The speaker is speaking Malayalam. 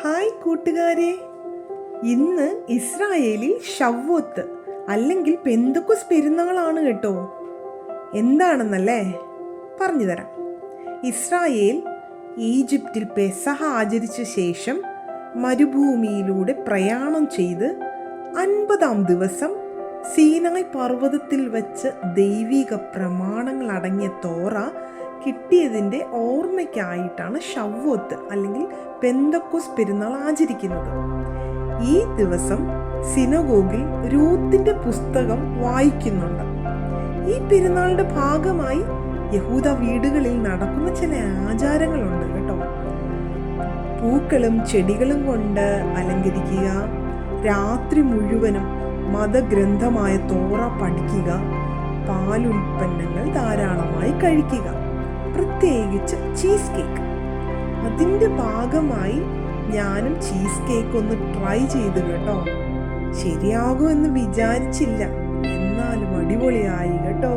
ഹായ് കൂട്ടുകാരെ, ഇന്ന് ഇസ്രായേലിൽ ഷവ്വോത്ത് അല്ലെങ്കിൽ പെന്തക്കോസ്ത് പെരുന്നാളാണ് കേട്ടോ. എന്താണെന്നല്ലേ പറഞ്ഞു തരാം. ഇസ്രായേൽ ഈജിപ്തിൽ പെസഹ ആചരിച്ച ശേഷം മരുഭൂമിയിലൂടെ പ്രയാണം ചെയ്ത് 50-ാം ദിവസം സീനായ് പർവ്വതത്തിൽ വച്ച് ദൈവിക പ്രമാണങ്ങൾ അടങ്ങിയ തോറ കിട്ടിയതിൻ്റെ ഓർമ്മയ്ക്കായിട്ടാണ് ഷവ്വോത്ത് അല്ലെങ്കിൽ പെന്തക്കോസ്ത് പെരുന്നാൾ ആചരിക്കുന്നത്. ഈ ദിവസം സിനഗോഗിൽ രൂത്തിന്റെ പുസ്തകം വായിക്കുന്നുണ്ട്. ഈ പെരുന്നാളിന്റെ ഭാഗമായി യഹൂദ വീടുകളിൽ നടക്കുന്ന ചില ആചാരങ്ങളുണ്ട് കേട്ടോ. പൂക്കളും ചെടികളും കൊണ്ട് അലങ്കരിക്കുക, രാത്രി മുഴുവനും മതഗ്രന്ഥമായ തോറ പഠിക്കുക, പാലുൽപ്പന്നങ്ങൾ ധാരാളമായി കഴിക്കുക, പ്രത്യേകിച്ച് ചീസ് കേക്ക്. അതിൻ്റെ ഭാഗമായി ഞാനും ചീസ് കേക്ക് ഒന്ന് ട്രൈ ചെയ്തു കേട്ടോ. ശരിയാകുമെന്ന് വിചാരിച്ചില്ല, എന്നാലും അടിപൊളിയായി കേട്ടോ.